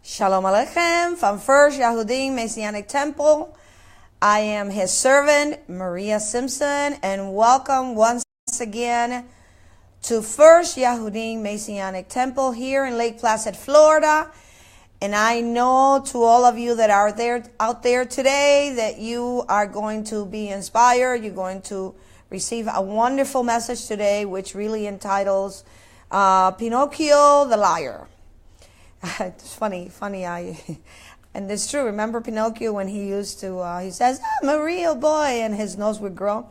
Shalom Aleichem from First Yahudin Messianic Temple. I am his servant, Maria Simpson, and welcome once again to First Yahudin Messianic Temple here in Lake Placid, Florida. And I know to all of you that are out there today that you are going to be inspired. You're going to receive a wonderful message today, which really entitles Pinocchio the Liar. It's funny. And it's true. Remember Pinocchio when he used to, he says, I'm a real boy, and his nose would grow.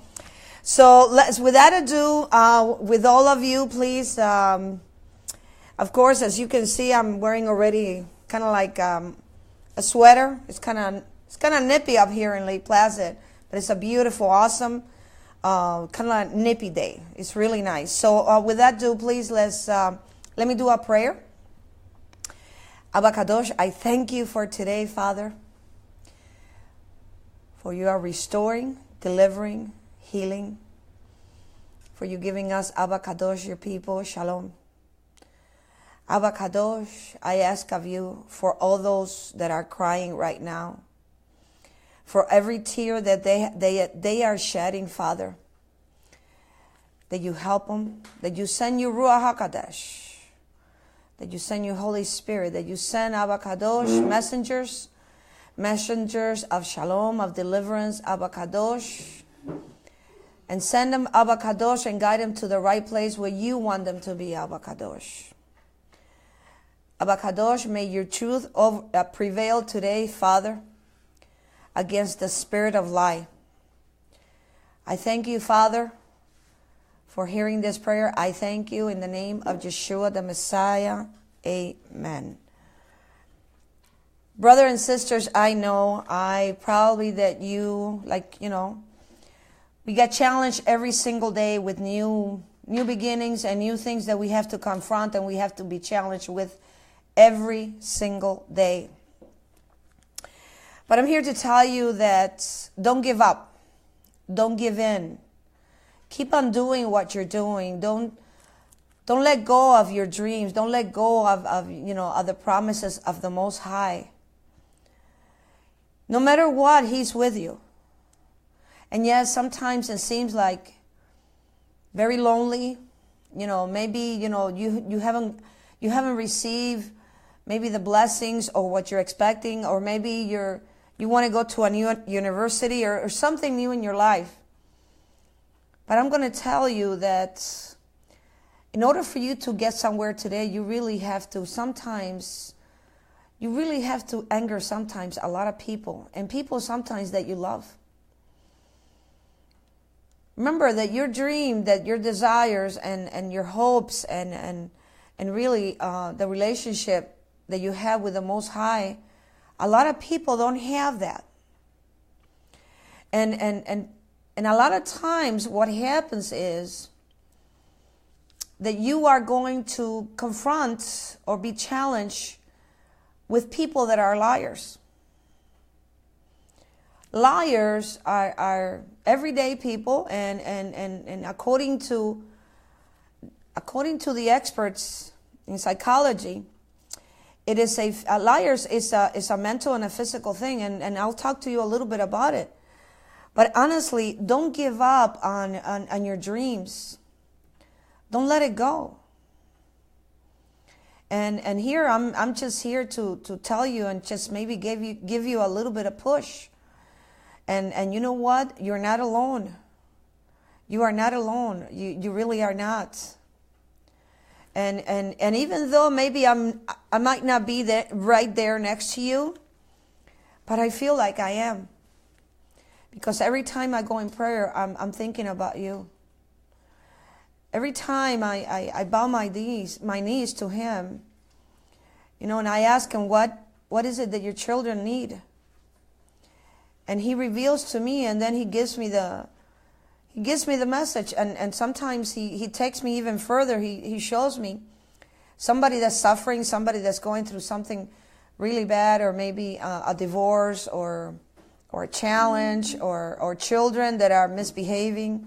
So without ado, with all of you, please, of course, as you can see, I'm wearing already kind of like a sweater. It's kind of nippy up here in Lake Placid, but it's a beautiful, awesome, kind of like nippy day. It's really nice. So with that ado, please, let me do a prayer. Abba Kadosh, I thank you for today, Father, for you are restoring, delivering, healing, for you giving us, Abba Kadosh, your people, Shalom. Abba Kadosh, I ask of you for all those that are crying right now, for every tear that they are shedding, Father, that you help them, that you send your Ruach HaKadosh, that you send your Holy Spirit, that you send, Abba Kadosh, messengers of shalom, of deliverance, Abba Kadosh, and send them, Abba Kadosh, and guide them to the right place where you want them to be, Abba Kadosh. Abba Kadosh, may your truth prevail today, Father, against the spirit of lie. I thank you, Father, for hearing this prayer. I thank you in the name of Yeshua the Messiah. Amen. Brother and sisters, I know probably that you, we get challenged every single day with new beginnings and new things that we have to confront and we have to be challenged with every single day. But I'm here to tell you that don't give up. Don't give in. Keep on doing what you're doing. Don't let go of your dreams. Don't let go of the promises of the Most High. No matter what, He's with you. And yes, sometimes it seems like very lonely. Maybe you haven't received maybe the blessings or what you're expecting, or maybe you want to go to a new university or something new in your life. But I'm going to tell you that in order for you to get somewhere today, you really have to anger sometimes a lot of people, and people sometimes that you love. Remember that your dream, that your desires and your hopes and really the relationship that you have with the Most High, a lot of people don't have that. And a lot of times what happens is that you are going to confront or be challenged with people that are liars. Liars are everyday people, and according to the experts in psychology, it is liars is a mental and a physical thing, and I'll talk to you a little bit about it. But honestly, don't give up on your dreams. Don't let it go. And here I'm just here to tell you and just maybe give you a little bit of push. And you know what? You're not alone. You are not alone. You really are not. And even though maybe I might not be right there next to you, but I feel like I am. Because every time I go in prayer, I'm thinking about you. Every time I bow my knees to Him, and I ask Him, what is it that your children need? And He reveals to me, and then He gives me the message. And sometimes He takes me even further. He shows me somebody that's suffering, somebody that's going through something really bad, or maybe a divorce, or a challenge, or children that are misbehaving.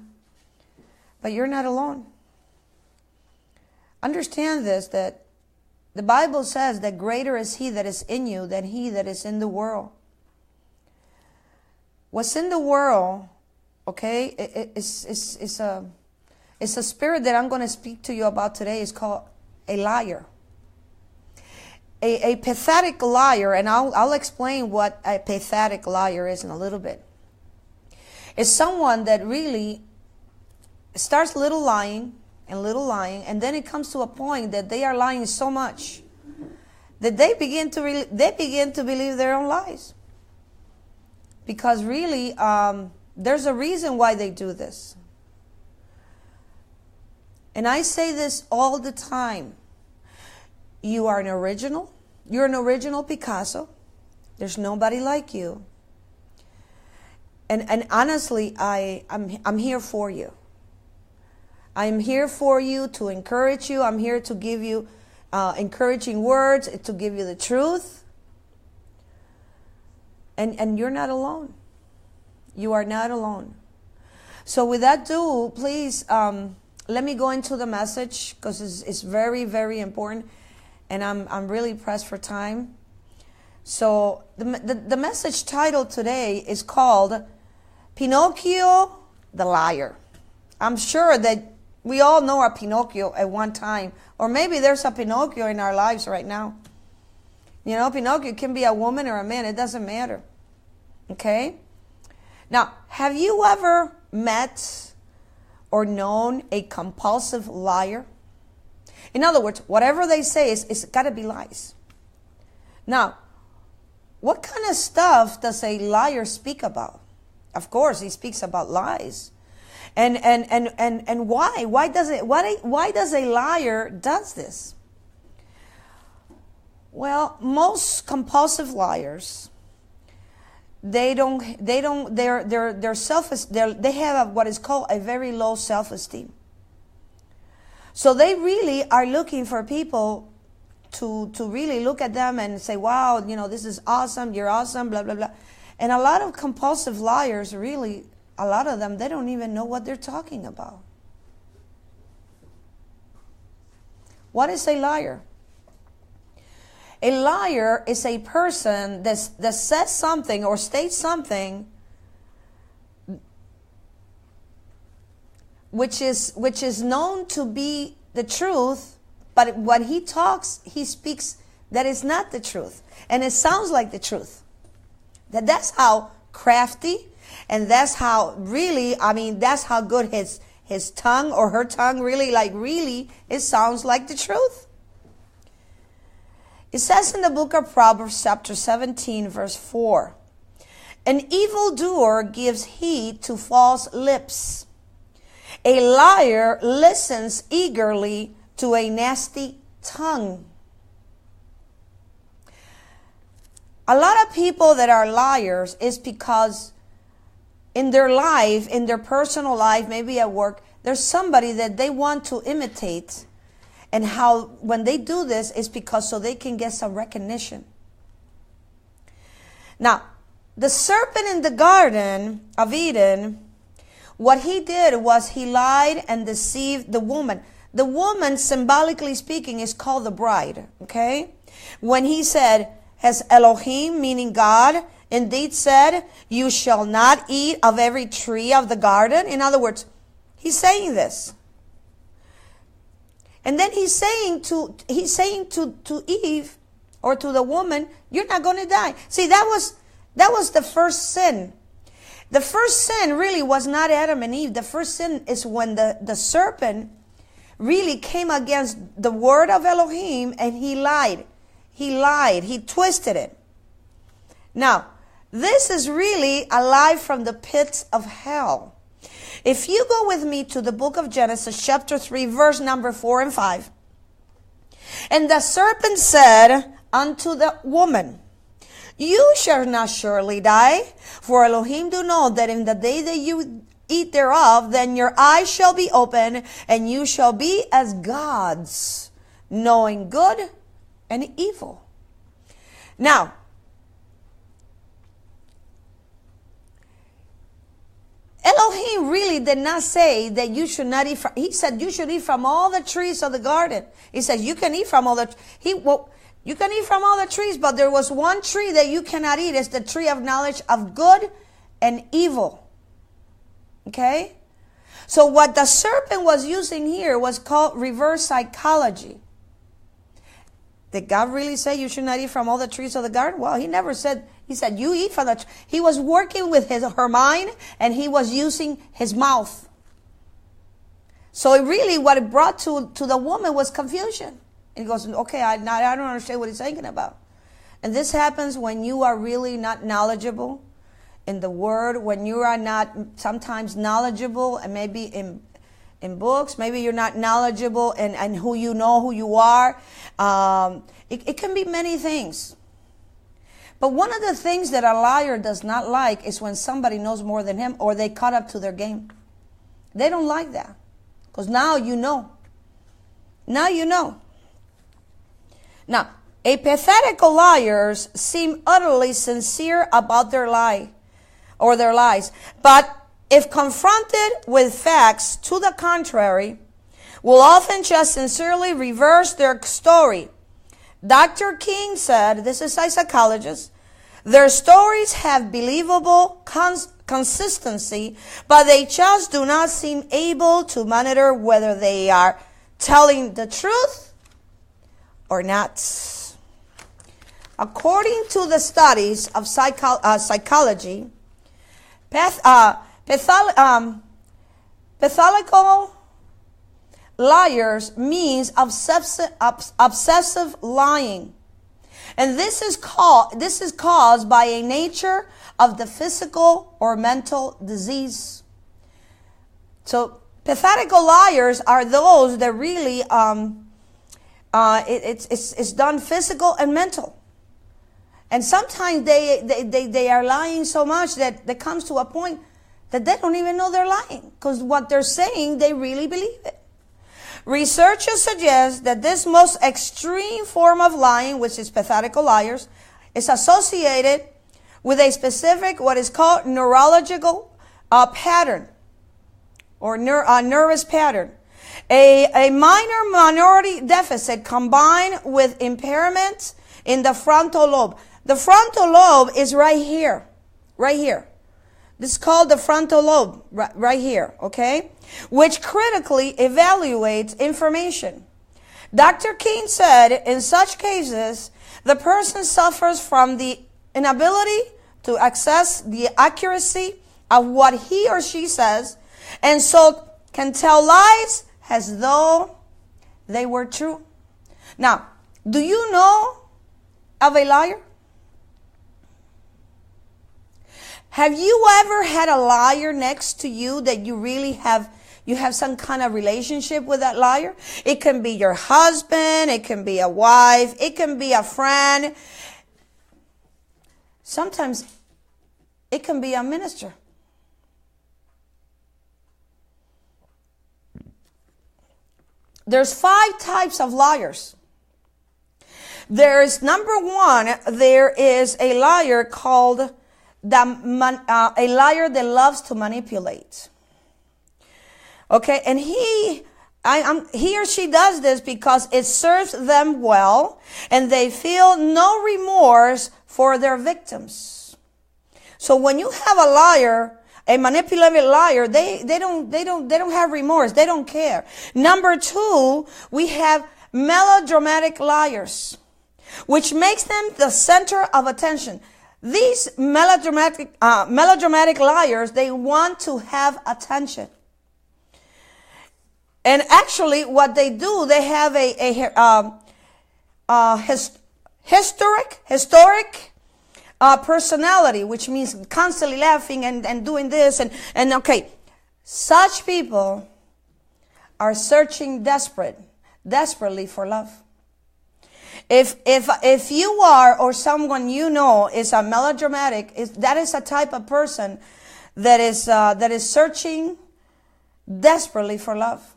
But you're not alone. Understand this, that The Bible says that greater is he that is in you than he that is in the world. What's in the world, okay, it's a spirit that I'm going to speak to you about today. It's called a liar. A pathetic liar, and I'll explain what a pathetic liar is in a little bit. It's someone that really starts little lying, and then it comes to a point that they are lying so much that they begin to believe their own lies. Because really, there's a reason why they do this. And I say this all the time. You are an original. You're an original Picasso. There's nobody like you. And honestly, I'm here for you. I'm here for you to encourage you. I'm here to give you encouraging words, to give you the truth. And you're not alone. You are not alone. So with that due, please let me go into the message, because it's very, very important. And I'm really pressed for time. So the message title today is called Pinocchio the Liar. I'm sure that we all know a Pinocchio at one time. Or maybe there's a Pinocchio in our lives right now. You know, Pinocchio can be a woman or a man. It doesn't matter. Okay? Now, have you ever met or known a compulsive liar? In other words, whatever they say it's got to be lies. Now, what kind of stuff does a liar speak about? Of course, he speaks about lies. And why? Why does a liar does this? Well, most compulsive liars, they have what is called a very low self-esteem. So they really are looking for people to really look at them and say, wow, you know, this is awesome, you're awesome, blah, blah, blah. And a lot of compulsive liars, really, a lot of them, they don't even know what they're talking about. What is a liar? A liar is a person that says something or states something which is known to be the truth, but when he talks, he speaks that is not the truth. And it sounds like the truth. That's how crafty, and that's how really, that's how good his tongue or her tongue really, it sounds like the truth. It says in the book of Proverbs chapter 17 verse 4, an evildoer gives heed to false lips. A liar listens eagerly to a nasty tongue. A lot of people that are liars is because in their life, in their personal life, maybe at work, there's somebody that they want to imitate. And how, when they do this, is because so they can get some recognition. Now, the serpent in the Garden of Eden, what he did was he lied and deceived the woman. The woman, symbolically speaking, is called the bride, okay? When he said, has Elohim, meaning God, indeed said, you shall not eat of every tree of the garden. In other words, he's saying this. And then he's saying to Eve, or to the woman, you're not going to die. See, that was the first sin. The first sin really was not Adam and Eve. The first sin is when the serpent really came against the word of Elohim and he lied. He lied. He twisted it. Now, this is really a lie from the pits of hell. If you go with me to the book of Genesis, chapter 3, verse number 4 and 5. And the serpent said unto the woman, you shall not surely die, for Elohim do know that in the day that you eat thereof, then your eyes shall be open, and you shall be as gods, knowing good and evil. Now, Elohim really did not say that you should not eat from, he said you should eat from all the trees of the garden. He says you can eat from all the, you can eat from all the trees, but there was one tree that you cannot eat. It's the tree of knowledge of good and evil. Okay? So what the serpent was using here was called reverse psychology. Did God really say you should not eat from all the trees of the garden? Well, he never said. He said you eat from the. He was working with her mind, and he was using his mouth. So it really, what it brought to the woman was confusion. And he goes, okay, I don't understand what he's thinking about. And this happens when you are really not knowledgeable in the Word, when you are not sometimes knowledgeable, and maybe in books, maybe you're not knowledgeable and who you know who you are. It can be many things. But one of the things that a liar does not like is when somebody knows more than him or they caught up to their game. They don't like that. Because now you know. Now you know. Now, a pathetical liars seem utterly sincere about their lie or their lies. But if confronted with facts to the contrary, will often just sincerely reverse their story. Dr. King said, this is a psychologist, their stories have believable consistency, but they just do not seem able to monitor whether they are telling the truth or not. According to the studies of psychology, pathological liars means obsessive lying. And this is caused by a nature of the physical or mental disease. So pathological liars are those that really it's done physical and mental. And sometimes they are lying so much that it comes to a point that they don't even know they're lying, because what they're saying, they really believe it. Researchers suggest that this most extreme form of lying, which is pathological liars, is associated with a specific, what is called neurological pattern or nervous pattern. A minor minority deficit combined with impairment in the frontal lobe. The frontal lobe is right here, right here. This is called the frontal lobe, right here, okay? Which critically evaluates information. Dr. King said, in such cases, the person suffers from the inability to access the accuracy of what he or she says, and so can tell lies as though they were true. Now, do you know of a liar? Have you ever had a liar next to you that you really have some kind of relationship with that liar? It can be your husband, it can be a wife, it can be a friend. Sometimes it can be a minister. There's 5 types of liars. There's number 1, there is a liar called a liar that loves to manipulate. Okay, and he or she does this because it serves them well, and they feel no remorse for their victims. So when you have a liar, a manipulative liar, they don't have remorse. They don't care. Number 2, we have melodramatic liars, which makes them the center of attention. These melodramatic liars, they want to have attention. And actually, what they do, they have a historic personality, which means constantly laughing and doing this and okay. Such people are searching desperately for love. If you are, or someone you know is a melodramatic, that is a type of person that is searching desperately for love.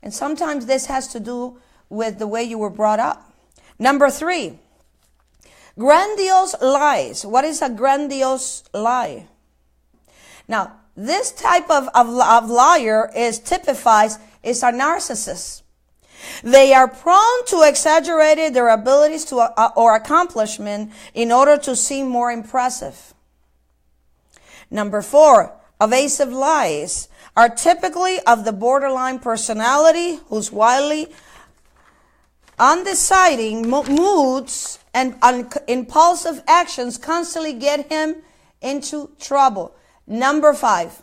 And sometimes this has to do with the way you were brought up. Number 3, grandiose lies. What is a grandiose lie? Now, this type of liar is a narcissist. They are prone to exaggerate their abilities or accomplishment in order to seem more impressive. Number 4, evasive lies are typically of the borderline personality whose wildly undeciding moods and impulsive actions constantly get him into trouble. Number 5,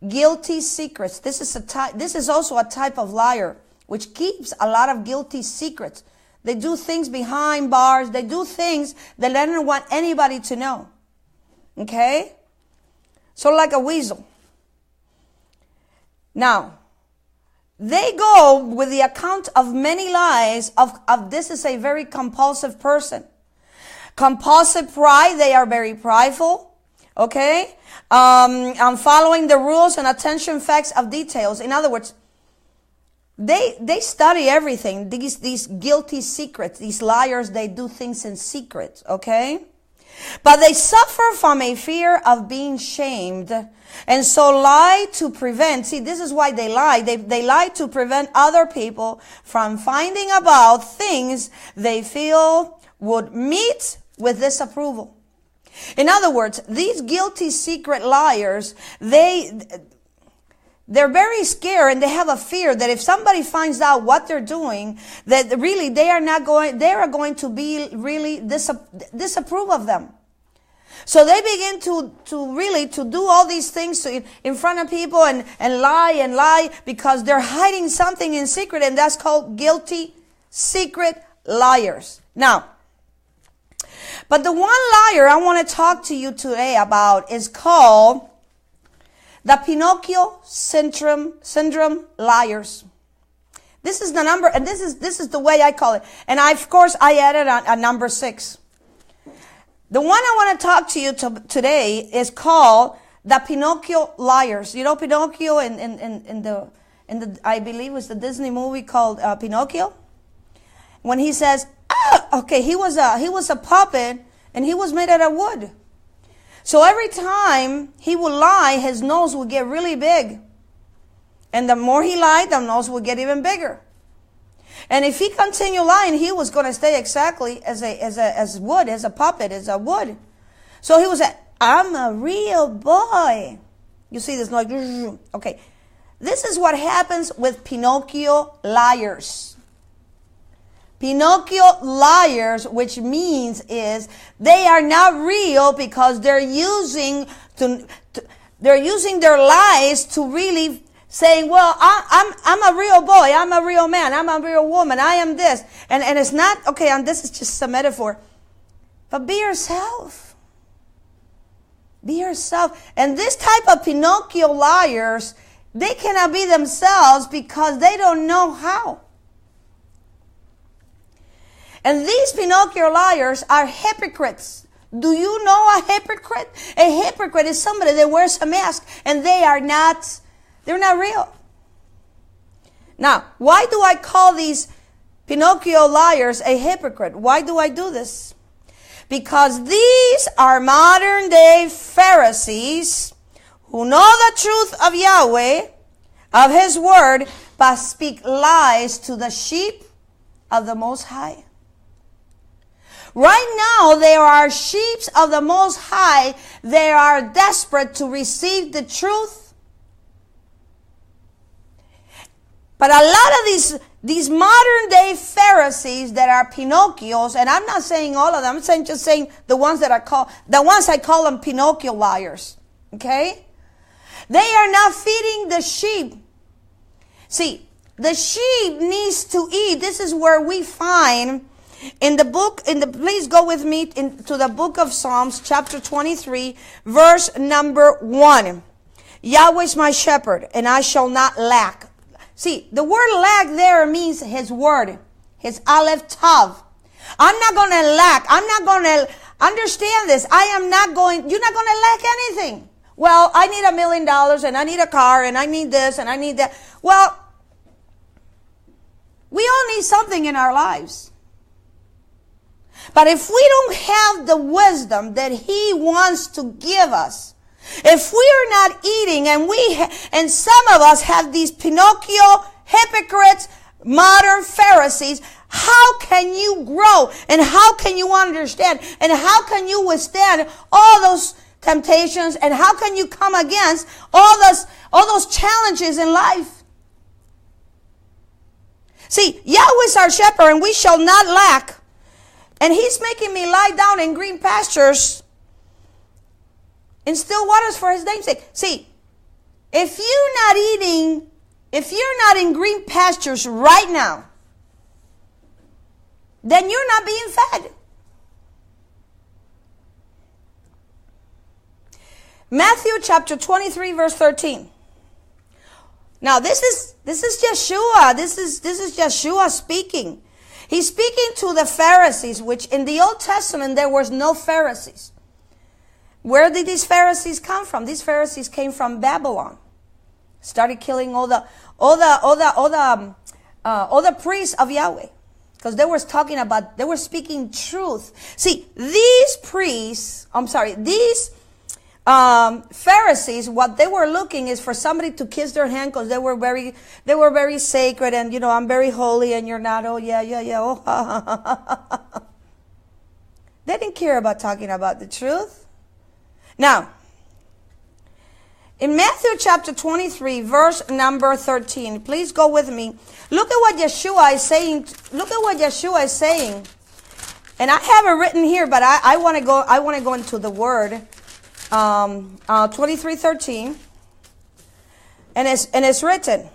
guilty secrets. This is also a type of liar which keeps a lot of guilty secrets. They do things behind bars. They do things that they don't want anybody to know. Okay? So like a weasel. Now, they go with the account of many lies of this is a very compulsive person. Compulsive pride, they are very prideful. Okay? Following the rules and attention facts of details. In other words, they study everything. These guilty secrets, these liars, they do things in secret, okay? But they suffer from a fear of being shamed, and so lie to prevent. See, this is why they lie. They lie to prevent other people from finding about things they feel would meet with disapproval. In other words, these guilty secret liars, they're very scared, and they have a fear that if somebody finds out what they're doing, that really they are going to be really disapprove of them. So they begin to do all these things in front of people and lie because they're hiding something in secret, and that's called guilty secret liars. Now, but the one liar I want to talk to you today about is called the Pinocchio syndrome liars. This is the number, and this is the way I call it. And of course, I added a number 6. The one I want to talk to you today is called the Pinocchio liars. You know Pinocchio in the I believe it was the Disney movie called Pinocchio. When he says, okay, he was a puppet and he was made out of wood. So every time he would lie, his nose would get really big. And the more he lied, the nose would get even bigger. And if he continued lying, he was going to stay exactly as wood, as a puppet, as a wood. So he was I'm a real boy. You see this like, okay. This is what happens with Pinocchio liars. Pinocchio liars, which means is they are not real because they're using their lies to really saying, well, I'm a real boy, I'm a real man, I'm a real woman, I am this. And it's not, okay, and this is just a metaphor. But be yourself. Be yourself. And this type of Pinocchio liars, they cannot be themselves because they don't know how. And these Pinocchio liars are hypocrites. Do you know a hypocrite? A hypocrite is somebody that wears a mask and they're not real. Now, why do I call these Pinocchio liars a hypocrite? Why do I do this? Because these are modern day Pharisees who know the truth of Yahweh, of His word, but speak lies to the sheep of the Most High. Right now, there are sheep of the Most High. They are desperate to receive the truth. But a lot of these modern day Pharisees that are Pinocchios, and I'm not saying all of them, I'm just saying the ones I call them Pinocchio liars. Okay? They are not feeding the sheep. See, the sheep needs to eat. This is where we find please go with me to the book of Psalms, chapter 23, verse number 1. Yahweh is my shepherd, and I shall not lack. See, the word lack there means His word, His Aleph Tav. I'm not going to lack. I'm not going to understand this. You're not going to lack anything. Well, I need $1 million, and I need a car, and I need this, and I need that. Well, we all need something in our lives. But if we don't have the wisdom that He wants to give us, If we are not eating, and some of us have these Pinocchio hypocrites, modern Pharisees, how can you grow? And how can you understand? And how can you withstand all those temptations? And how can you come against all those challenges in life? See, Yahweh is our shepherd, and we shall not lack. And he's making me lie down in green pastures, in still waters for his name's sake. See, if you're not in green pastures right now, then you're not being fed. Matthew chapter 23 verse 13. Now this is Yeshua. This is Yeshua speaking. He's speaking to the Pharisees, which in the Old Testament there was no Pharisees. Where did these Pharisees come from? These Pharisees came from Babylon. Started killing all the priests of Yahweh, because they were speaking truth. See, these Pharisees, what they were looking is for somebody to kiss their hand, because they were very sacred, and I'm very holy and you're not. Oh yeah. Oh, they didn't care about talking about the truth. Now, in Matthew chapter 23, verse number 13, please go with me. Look at what Yeshua is saying. Look at what Yeshua is saying. And I have it written here, but I want to go into the word. 23:13. And it's written.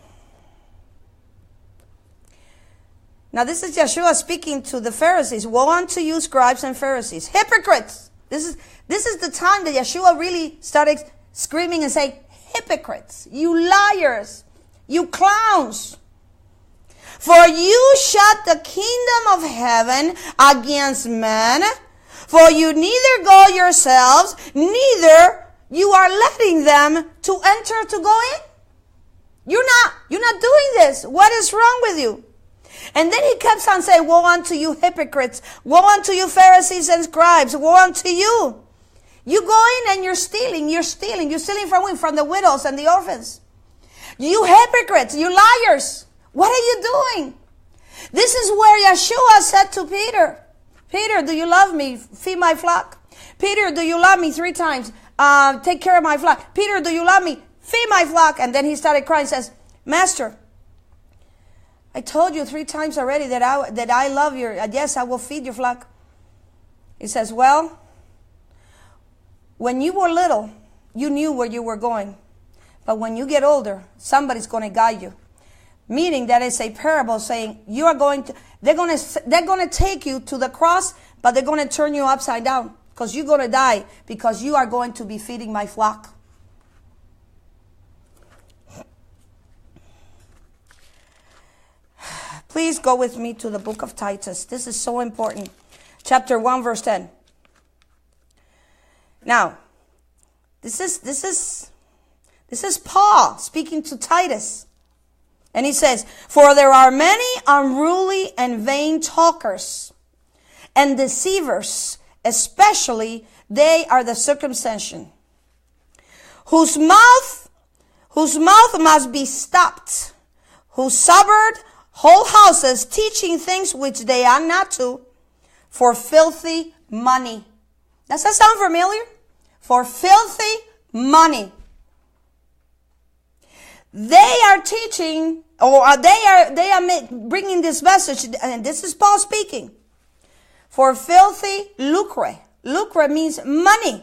Now this is Yeshua speaking to the Pharisees. Woe unto you, scribes and Pharisees, hypocrites. This is the time that Yeshua really started screaming and saying, hypocrites, you liars, you clowns. For you shut the kingdom of heaven against men, for you neither go yourselves, neither you are letting them to enter to go in. You're not doing this. What is wrong with you? And then he keeps on saying, woe unto you hypocrites, woe unto you Pharisees and scribes, woe unto you. You go in and you're stealing from whom? From the widows and the orphans. You hypocrites, you liars. What are you doing? This is where Yeshua said to Peter, Peter, do you love me? Feed my flock. Peter, do you love me 3 times? Take care of my flock. Peter, do you love me? Feed my flock. And then he started crying, says, Master, I told you 3 times already that I love you. Yes, I will feed your flock. He says, well, when you were little, you knew where you were going. But when you get older, somebody's going to guide you. Meaning that it's a parable saying they're going to take you to the cross, but they're going to turn you upside down, because you're going to die, because you are going to be feeding my flock. Please go with me to the book of Titus. This is so important. Chapter 1, verse 10. Now, this is Paul speaking to Titus. And he says, for there are many unruly and vain talkers and deceivers, especially they are the circumcision, whose mouth must be stopped, who suborned whole houses, teaching things which they are not to, for filthy money. Does that sound familiar? For filthy money. They are teaching, or they are bringing this message, and this is Paul speaking. For filthy lucre. Lucre means money.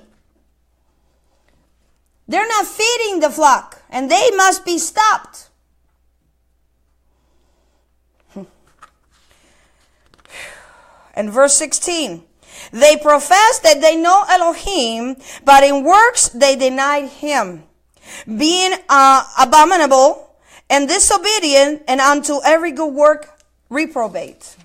They're not feeding the flock, and they must be stopped. And verse 16. They profess that they know Elohim, but in works they denied him, being abominable and disobedient, and unto every good work reprobate.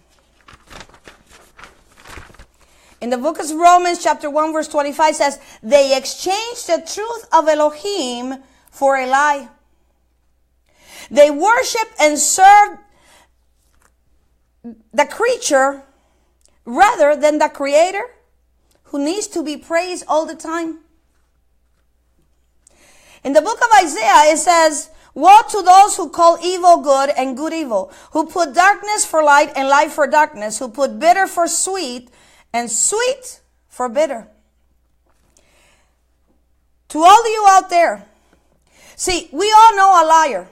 In the book of Romans chapter 1 verse 25 says, they exchanged the truth of Elohim for a lie. They worship and serve the creature rather than the Creator, who needs to be praised all the time. In the book of Isaiah, it says, woe to those who call evil good and good evil, who put darkness for light and light for darkness, who put bitter for sweet and sweet for bitter. To all of you out there, see, we all know a liar.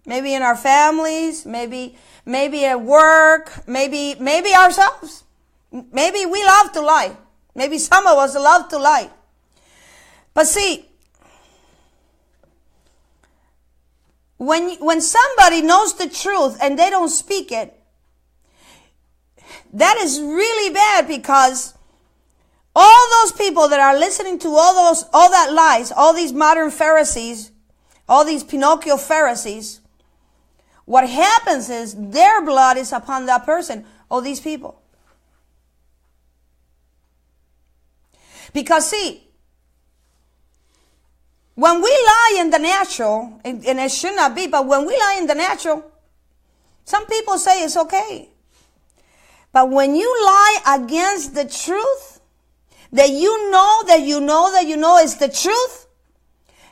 Maybe in our families, maybe at work, maybe ourselves. Maybe we love to lie. Maybe some of us love to lie. But see, when somebody knows the truth and they don't speak it, that is really bad, because all those people that are listening to all that lies, all these modern Pharisees, all these Pinocchio Pharisees, what happens is their blood is upon that person, or these people. Because see, when we lie in the natural, and it should not be, but when we lie in the natural, some people say it's okay. But when you lie against the truth, that you know is the truth,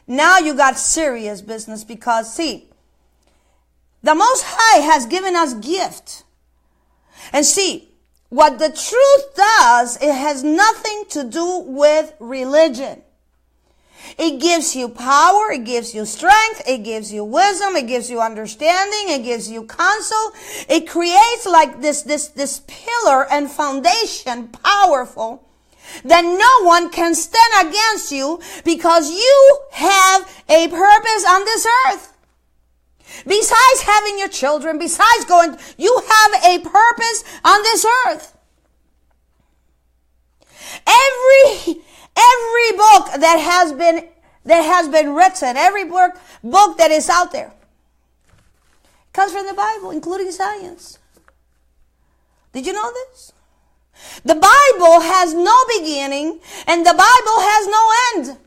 now you got serious business. Because see, the Most High has given us gift. And see, what the truth does, it has nothing to do with religion. It gives you power, it gives you strength, it gives you wisdom, it gives you understanding, it gives you counsel. It creates like this pillar and foundation, powerful, that no one can stand against you, because you have a purpose on this earth. Besides having your children, besides you have a purpose on this earth. Every book that has been written, every book that is out there, comes from the Bible, including science. Did you know this? The Bible has no beginning, and the Bible has no end.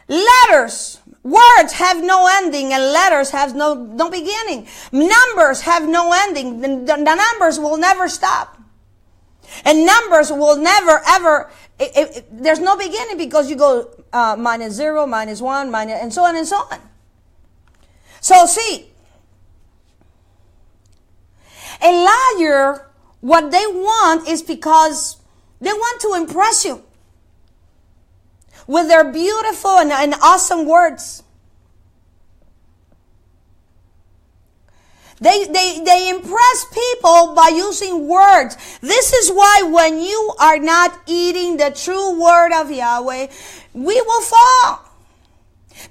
Letters, words have no ending, and letters have no beginning. Numbers have no ending. The numbers will never stop. And numbers will never, ever, there's no beginning, because you go minus 0, minus 1, minus, and so on and so on. So see, a liar, what they want is because they want to impress you with their beautiful and awesome words. They impress people by using words. This is why when you are not eating the true word of Yahweh, we will fall.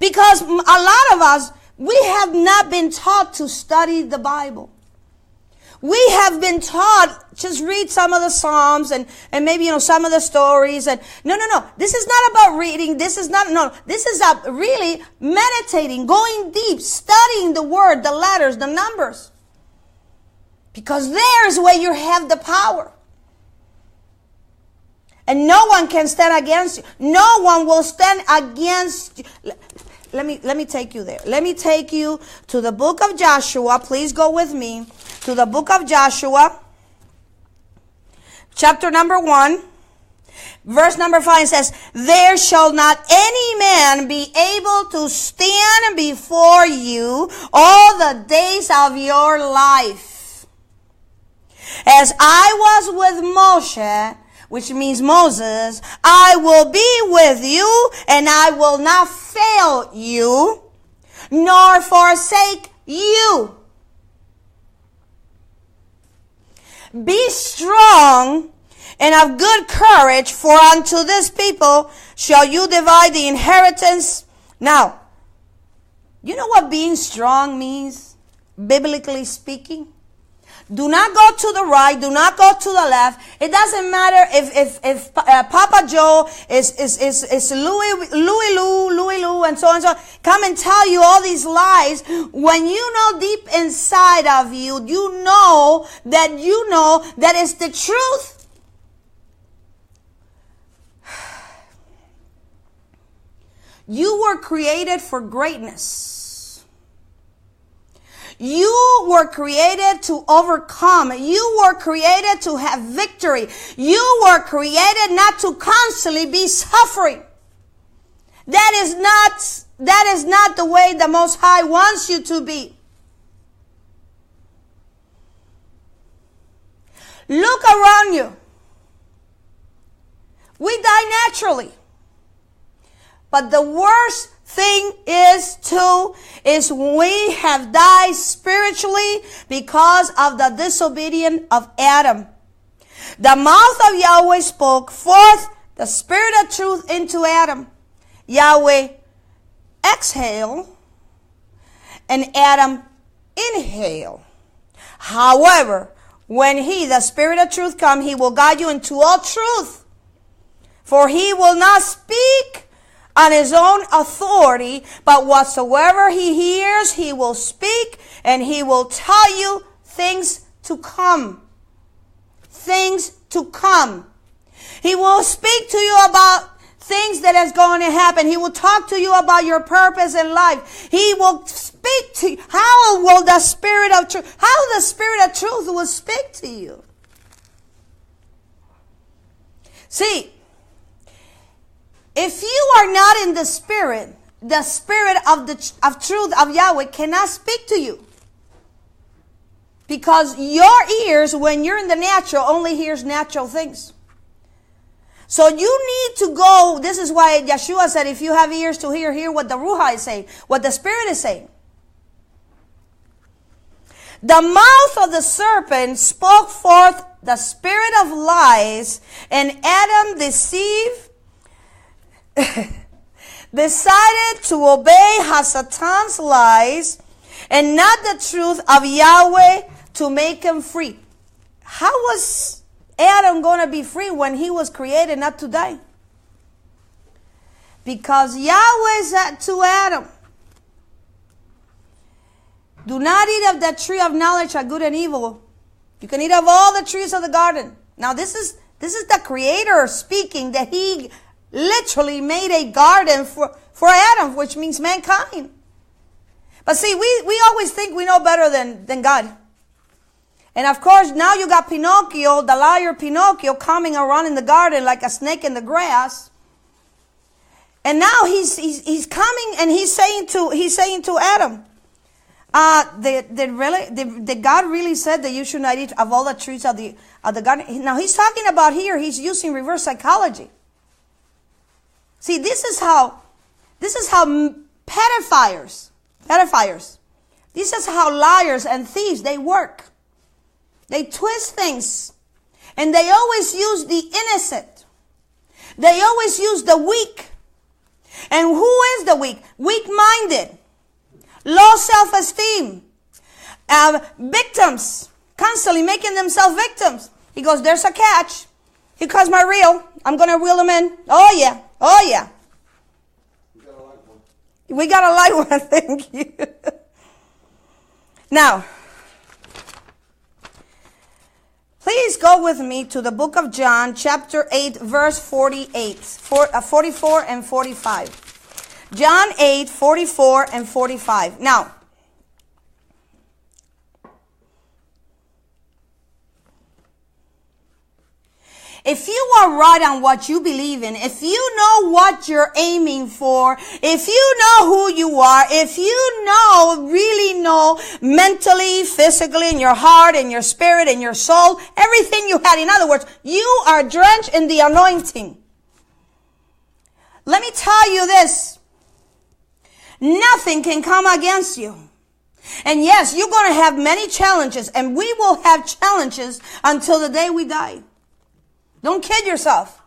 Because a lot of us, we have not been taught to study the Bible. We have been taught, just read some of the Psalms and maybe, some of the stories. And no. This is not about reading. This is really meditating, going deep, studying the word, the letters, the numbers. Because there's where you have the power. And no one can stand against you. No one will stand against you. Let me take you there. Let me take you to the book of Joshua. Please go with me to the book of Joshua, chapter number 1, verse number 5. It says, there shall not any man be able to stand before you all the days of your life. As I was with Moshe, which means Moses, I will be with you, and I will not fail you, nor forsake you. Be strong and of good courage, for unto this people shall you divide the inheritance. Now, you know what being strong means, biblically speaking? Do not go to the right. Do not go to the left. It doesn't matter if Papa Joe is Louis Lou, and so on and so on. Come and tell you all these lies. When you know deep inside of you, you know that is the truth. You were created for greatness. You were created to overcome. You were created to have victory. You were created not to constantly be suffering. That is not the way the Most High wants you to be. Look around you. We die naturally. But the worst thing is we have died spiritually because of the disobedience of Adam. The mouth of Yahweh spoke forth the spirit of truth into Adam. Yahweh exhale and Adam inhale. However, when the spirit of truth come, he will guide you into all truth. For he will not speak on his own authority, but whatsoever he hears, he will speak, and he will tell you things to come. Things to come. He will speak to you about things that is going to happen. He will talk to you about your purpose in life. He will speak to you. How the Spirit of truth will speak to you? See, if you are not in the Spirit of truth of Yahweh cannot speak to you. Because your ears, when you're in the natural, only hears natural things. So you need to go. This is why Yeshua said, if you have ears to hear what the Ruach is saying, what the Spirit is saying. The mouth of the serpent spoke forth the spirit of lies, and Adam decided to obey Satan's lies and not the truth of Yahweh to make him free. How was Adam going to be free when he was created not to die? Because Yahweh said to Adam, do not eat of that tree of knowledge of good and evil. You can eat of all the trees of the garden. Now this is the Creator speaking, that he literally made a garden for Adam, which means mankind. But see, we always think we know better than God. And of course, now you got Pinocchio, the liar Pinocchio, coming around in the garden like a snake in the grass. And now he's coming and he's saying to Adam, did God really said that you should not eat of all the trees of the garden? Now he's talking about here, he's using reverse psychology. See, this is how pedophiles, this is how liars and thieves, they work. They twist things. And they always use the innocent. They always use the weak. And who is the weak? Weak-minded. Low self-esteem. Victims. Constantly making themselves victims. He goes, there's a catch. Here comes my reel. I'm going to reel them in. Oh, yeah. Oh, yeah. We got a light one. Thank you. Now, please go with me to the book of John, chapter 8, verse 44 and 45. John 8, 44 and 45. Now, if you are right on what you believe in, if you know what you're aiming for, if you know who you are, if you really know mentally, physically, in your heart, in your spirit, in your soul, everything you had, in other words, you are drenched in the anointing. Let me tell you this. Nothing can come against you. And yes, you're going to have many challenges, and we will have challenges until the day we die. Don't kid yourself.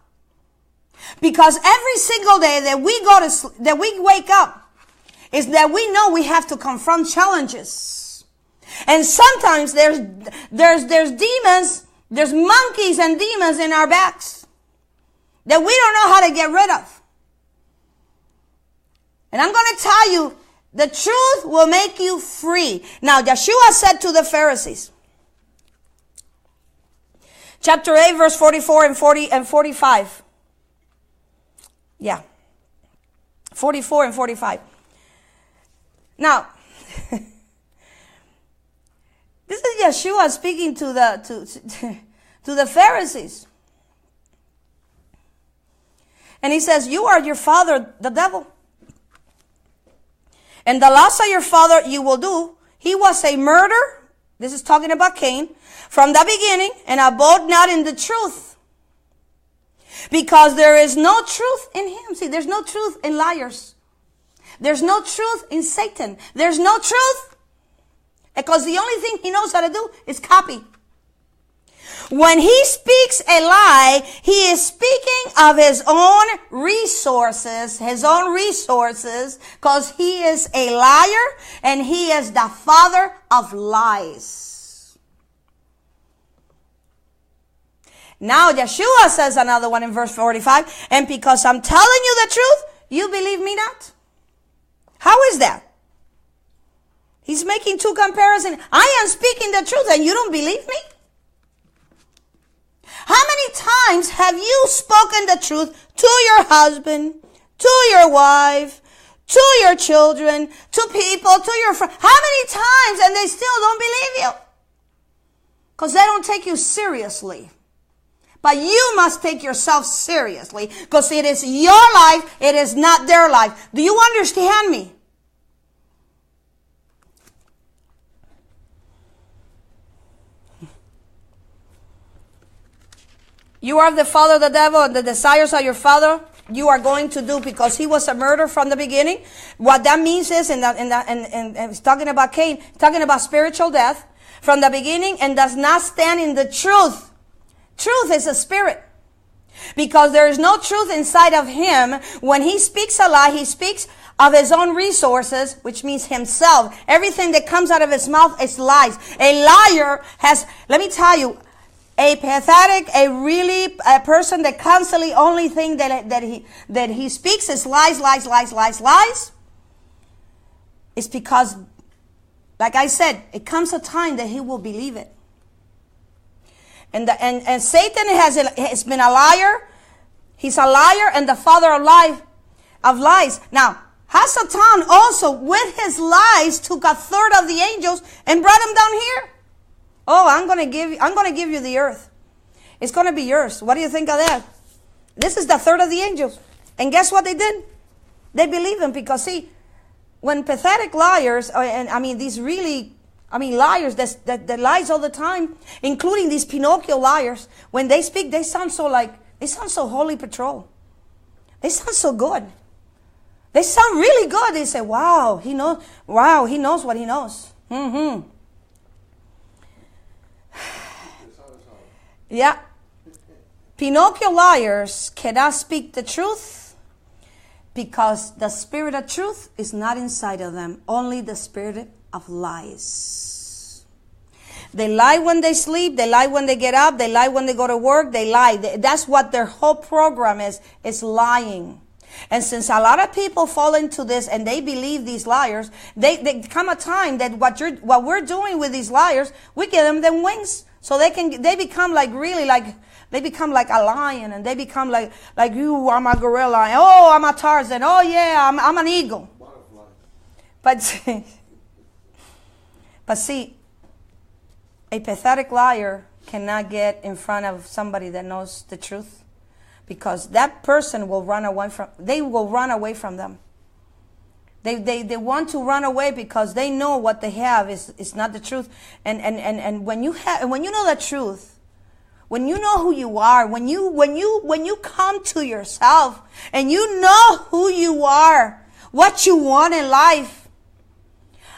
Because every single day that we wake up is that we know we have to confront challenges. And sometimes there's demons, there's monkeys and demons in our backs that we don't know how to get rid of. And I'm going to tell you, the truth will make you free. Now, Yeshua said to the Pharisees, chapter 8, verse 44 and 45. Yeah. 44 and 45. Now, this is Yeshua speaking to the Pharisees. And he says, you are your father, the devil. And the lust of your father you will do. He was a murderer. This is talking about Cain. From the beginning, and abode not in the truth. Because there is no truth in him. See, there's no truth in liars. There's no truth in Satan. There's no truth. Because the only thing he knows how to do is copy. When he speaks a lie, he is speaking of his own resources, because he is a liar and he is the father of lies. Now Yeshua says another one in verse 45, and because I'm telling you the truth, you believe me not. How is that? He's making two comparisons. I am speaking the truth and you don't believe me? How many times have you spoken the truth to your husband, to your wife, to your children, to people, to your friends? How many times and they still don't believe you? Because they don't take you seriously. But you must take yourself seriously because it is your life, it is not their life. Do you understand me? You are the father of the devil, and the desires of your father you are going to do because he was a murderer from the beginning. What that means is, and it's talking about Cain, talking about spiritual death from the beginning, and does not stand in the truth. Truth is a spirit. Because there is no truth inside of him. When he speaks a lie, he speaks of his own resources, which means himself. Everything that comes out of his mouth is lies. A liar has, let me tell you, a pathetic, a person that constantly only thing that he speaks is lies. It's because, like I said, it comes a time that he will believe it. And Satan has been a liar. He's a liar and the father of lies. Now, Hasatan also, with his lies, took a third of the angels and brought them down here. Oh, I'm going to give you the earth. It's going to be yours. What do you think of that? This is the third of the angels. And guess what they did? They believed him because, see, when pathetic liars, liars that lies all the time, including these Pinocchio liars, when they speak, they sound so Holy Patrol. They sound so good. They sound really good. They say, wow, he knows what he knows. Mm-hmm. Yeah. Pinocchio liars cannot speak the truth because the spirit of truth is not inside of them. Only the spirit of lies. They lie when they sleep. They lie when they get up. They lie when they go to work. They lie. That's what their whole program is lying. And since a lot of people fall into this and they believe these liars, they come a time that what we're doing with these liars, we give them wings. So they become like a lion, and they become like you, I'm a gorilla. Oh, I'm a Tarzan. Oh yeah, I'm an eagle. But see, a pathetic liar cannot get in front of somebody that knows the truth, because that person will run away from them. They want to run away because they know what they have is not the truth. And when you know the truth, when you know who you are, when you come to yourself and you know who you are, what you want in life,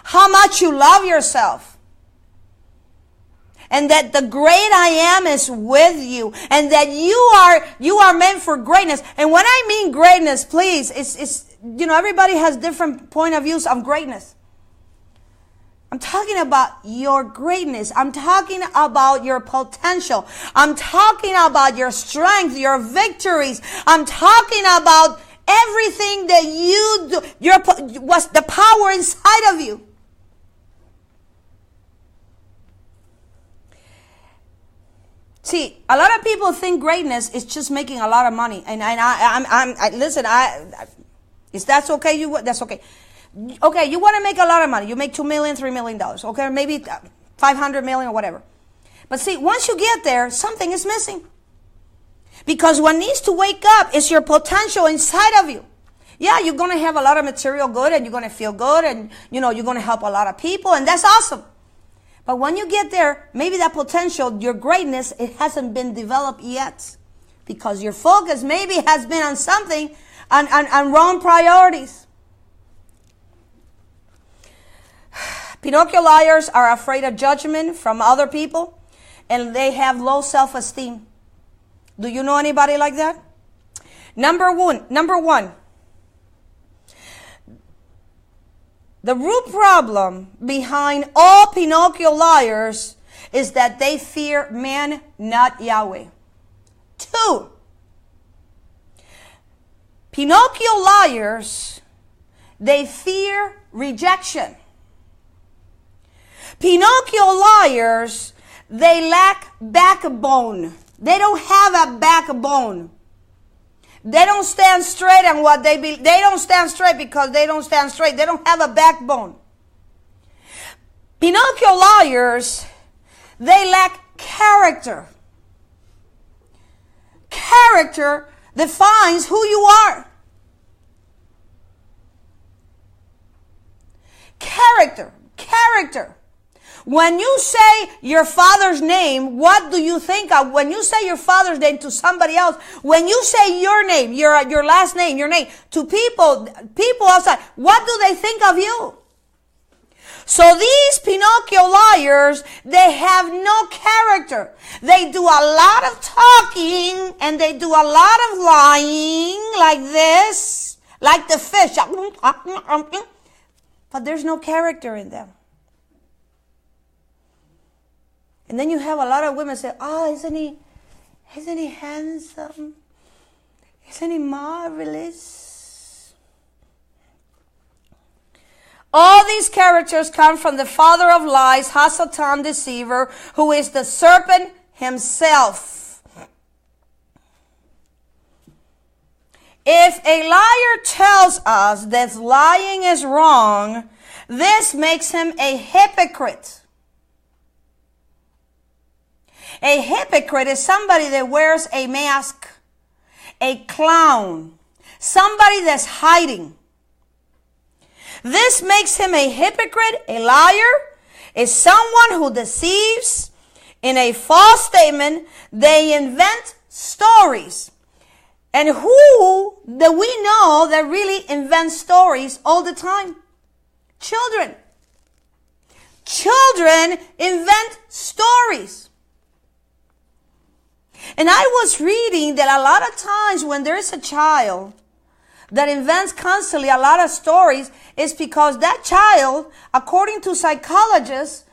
how much you love yourself, and that the great I am is with you, and that you are meant for greatness. And when I mean greatness, please, it's everybody has different point of views of greatness. I'm talking about your greatness. I'm talking about your potential. I'm talking about your strength, your victories. I'm talking about everything that you do, what's the power inside of you. See, a lot of people think greatness is just making a lot of money. And listen, if that's okay, that's okay. Okay, you want to make a lot of money. You make $2 million, $3 million. Okay, maybe 500 million or whatever. But see, once you get there, something is missing. Because what needs to wake up is your potential inside of you. Yeah, you're going to have a lot of material good and you're going to feel good and, you're going to help a lot of people and that's awesome. But when you get there, maybe that potential, your greatness, it hasn't been developed yet because your focus maybe has been on something, on wrong priorities. Pinocchio liars are afraid of judgment from other people and they have low self-esteem. Do you know anybody like that? Number one. The root problem behind all Pinocchio liars is that they fear man, not Yahweh. 2. Pinocchio liars, they fear rejection. Pinocchio liars, they lack backbone. They don't have a backbone. They don't stand straight on what they believe. They don't stand straight because they don't stand straight. They don't have a backbone. Pinocchio liars, they lack character. Character defines who you are. Character. When you say your father's name, what do you think of? When you say your father's name to somebody else, when you say your name, your last name, your name, to people outside, what do they think of you? So these Pinocchio liars, they have no character. They do a lot of talking and they do a lot of lying like this, like the fish. But there's no character in them. And then you have a lot of women say, oh, isn't he handsome? Isn't he marvelous? All these characters come from the father of lies, Hasatan, deceiver, who is the serpent himself. If a liar tells us that lying is wrong, this makes him a hypocrite. A hypocrite is somebody that wears a mask, a clown, somebody that's hiding. This makes him a hypocrite. A liar is someone who deceives in a false statement. They invent stories. And who do we know that really invents stories all the time? Children. Children invent stories. And I was reading that a lot of times when there is a child that invents constantly a lot of stories, is because that child, according to psychologists,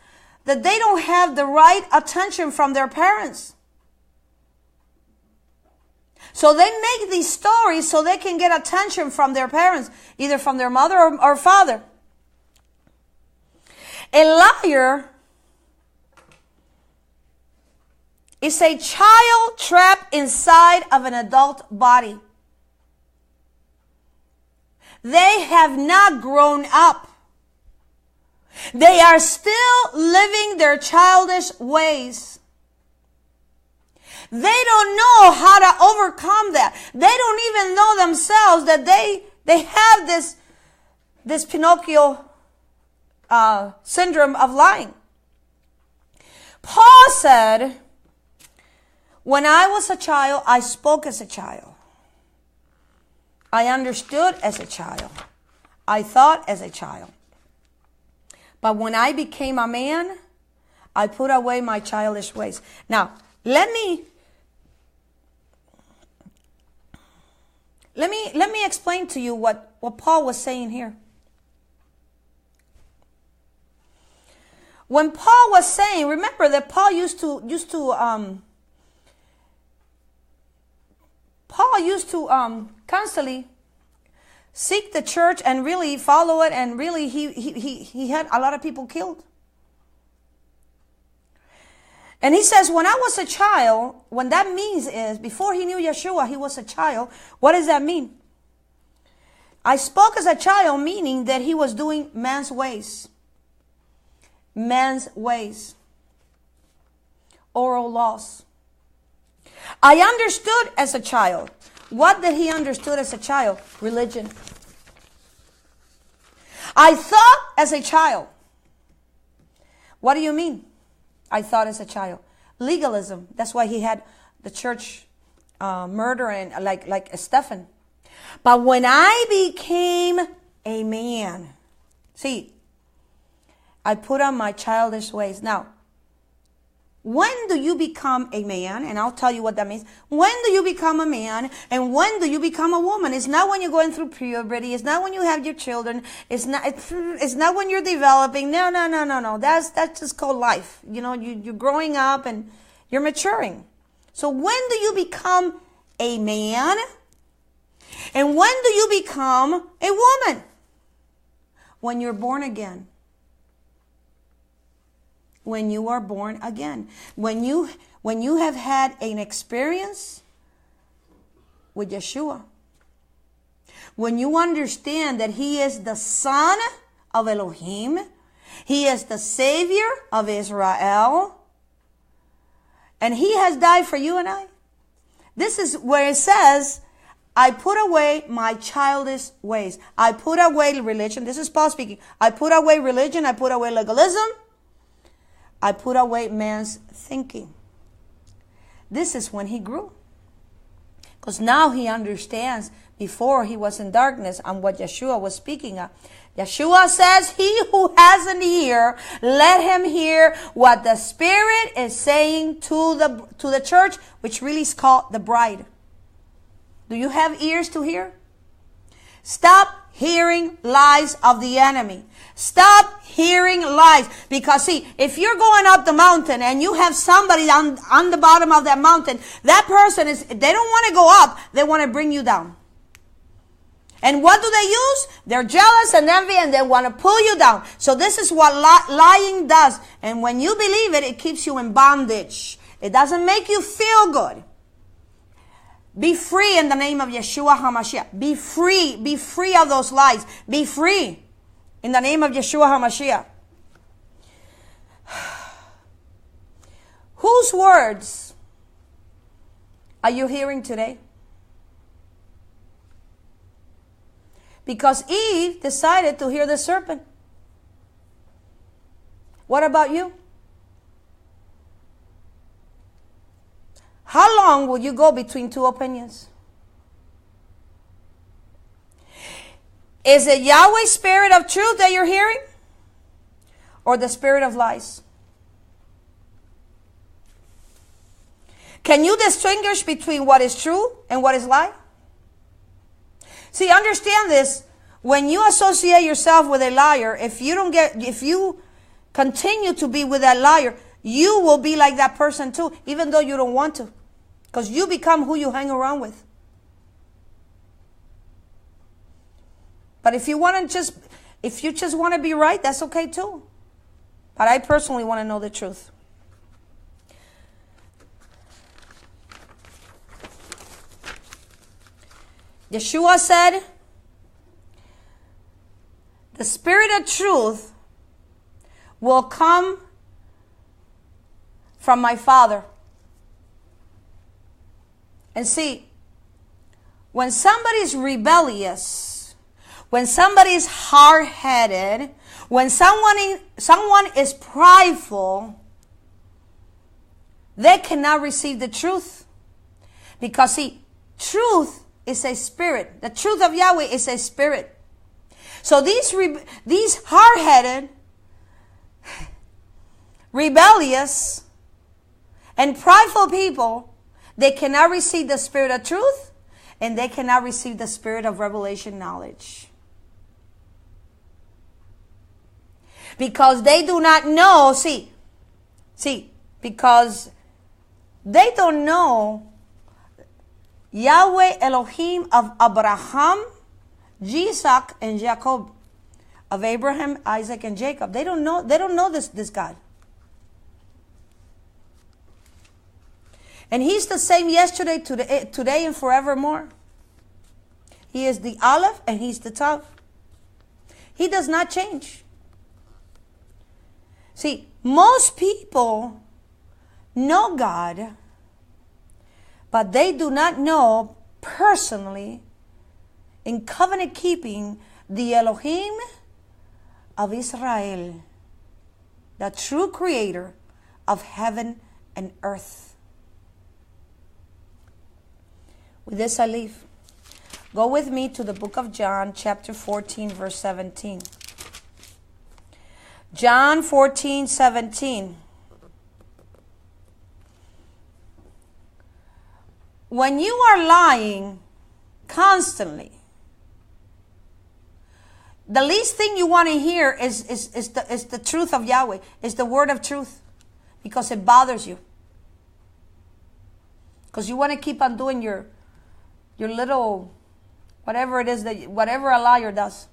that they don't have the right attention from their parents. So they make these stories so they can get attention from their parents, either from their mother or father. A liar is a child trapped inside of an adult body. They have not grown up. They are still living their childish ways. They don't know how to overcome that. They don't even know themselves that they have this Pinocchio syndrome of lying. Paul said, when I was a child, I spoke as a child. I understood as a child. I thought as a child. But when I became a man, I put away my childish ways. Now, let me explain to you what Paul was saying here. When Paul was saying, remember that Paul used to constantly seek the church and really follow it, and really he had a lot of people killed. And he says, when I was a child, what that means is, before he knew Yeshua, he was a child. What does that mean? I spoke as a child, meaning that he was doing man's ways. Man's ways. Oral laws. I understood as a child. What did he understood as a child? Religion. I thought as a child. What do you mean? I thought as a child. Legalism. That's why he had the church murdering like Stephen. But when I became a man, see, I put on my childish ways. Now, when do you become a man? And I'll tell you what that means. When do you become a man? And when do you become a woman? It's not when you're going through puberty. It's not when you have your children. It's not when you're developing. No. That's just called life. You know, you're growing up and you're maturing. So when do you become a man? And when do you become a woman? When you're born again. When you are born again. When you have had an experience with Yeshua. When you understand that he is the Son of Elohim. He is the Savior of Israel. And he has died for you and I. This is where it says, I put away my childish ways. I put away religion. This is Paul speaking. I put away religion. I put away legalism. I put away man's thinking. This is when he grew. Because now he understands. Before he was in darkness and what Yeshua was speaking of. Yeshua says, he who has an ear, let him hear what the Spirit is saying to the church, which really is called the bride. Do you have ears to hear? Stop hearing lies of the enemy. Stop hearing lies. Because see, if you're going up the mountain and you have somebody on the bottom of that mountain, that person they don't want to go up, they want to bring you down. And what do they use? They're jealous and envy and they want to pull you down. So this is what lying does. And when you believe it, it keeps you in bondage. It doesn't make you feel good. Be free in the name of Yeshua HaMashiach. Be free. Be free of those lies. Be free in the name of Yeshua HaMashiach. Whose words are you hearing today? Because Eve decided to hear the serpent. What about you? How long will you go between two opinions? Is it Yahweh's spirit of truth that you're hearing? Or the spirit of lies? Can you distinguish between what is true and what is lie? See, understand this. When you associate yourself with a liar, if you continue to be with that liar, you will be like that person too, even though you don't want to. Because you become who you hang around with. But if you just want to be right, that's okay too. But I personally want to know the truth. Yeshua said, the spirit of truth will come from my Father. And see, when somebody's rebellious, when somebody's hard-headed, when someone is prideful, they cannot receive the truth. Because see, truth is a spirit. The truth of Yahweh is a spirit. So these hard-headed, rebellious, and prideful people, they cannot receive the spirit of truth, and they cannot receive the spirit of revelation knowledge. Because they do not know, because they don't know Yahweh Elohim of Abraham, Isaac, and Jacob, of Abraham, Isaac, and Jacob. They don't know this God. And he's the same yesterday, today, and forevermore. He is the Aleph and he's the Tav. He does not change. See, most people know God, but they do not know personally, in covenant keeping, the Elohim of Israel, the true creator of heaven and earth. With this I leave. Go with me to the book of John, chapter 14, verse 17. John 14, 17. When you are lying constantly, the least thing you want to hear is the truth of Yahweh, is the word of truth, because it bothers you. Because you want to keep on doing your little, whatever it is, whatever a liar does.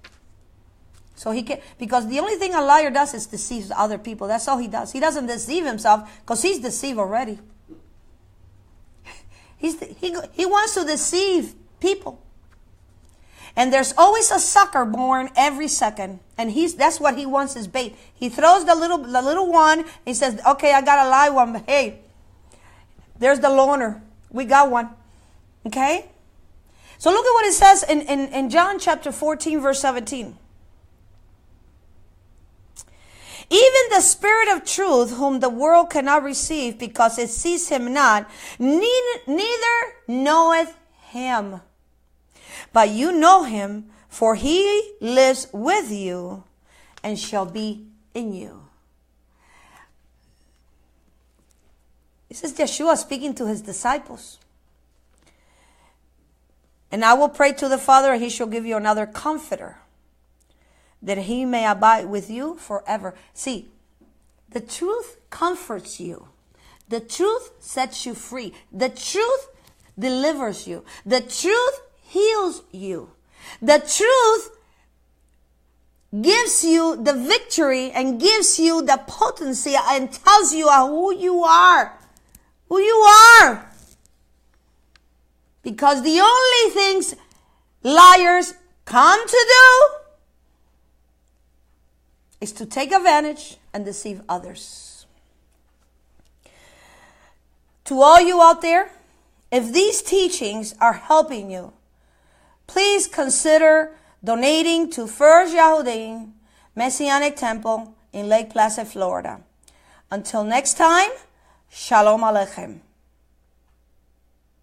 So he can, because the only thing a liar does is deceive other people. That's all he does. He doesn't deceive himself because he's deceived already. He wants to deceive people. And there's always a sucker born every second. And that's what he wants, his bait. He throws the little one. He says, okay, I got a live one. But hey, there's the loner. We got one. Okay? So look at what it says in John chapter 14, verse 17. Even the Spirit of truth, whom the world cannot receive because it sees him not, neither knoweth him. But you know him, for he lives with you and shall be in you. This is Yeshua speaking to his disciples. And I will pray to the Father, and he shall give you another comforter, that he may abide with you forever. See, the truth comforts you. The truth sets you free. The truth delivers you. The truth heals you. The truth gives you the victory and gives you the potency and tells you who you are. Who you are. Because the only things liars come to do is to take advantage and deceive others. To all you out there, if these teachings are helping you, please consider donating to First Yahudin Messianic Temple in Lake Placid, Florida. Until next time, Shalom Aleichem.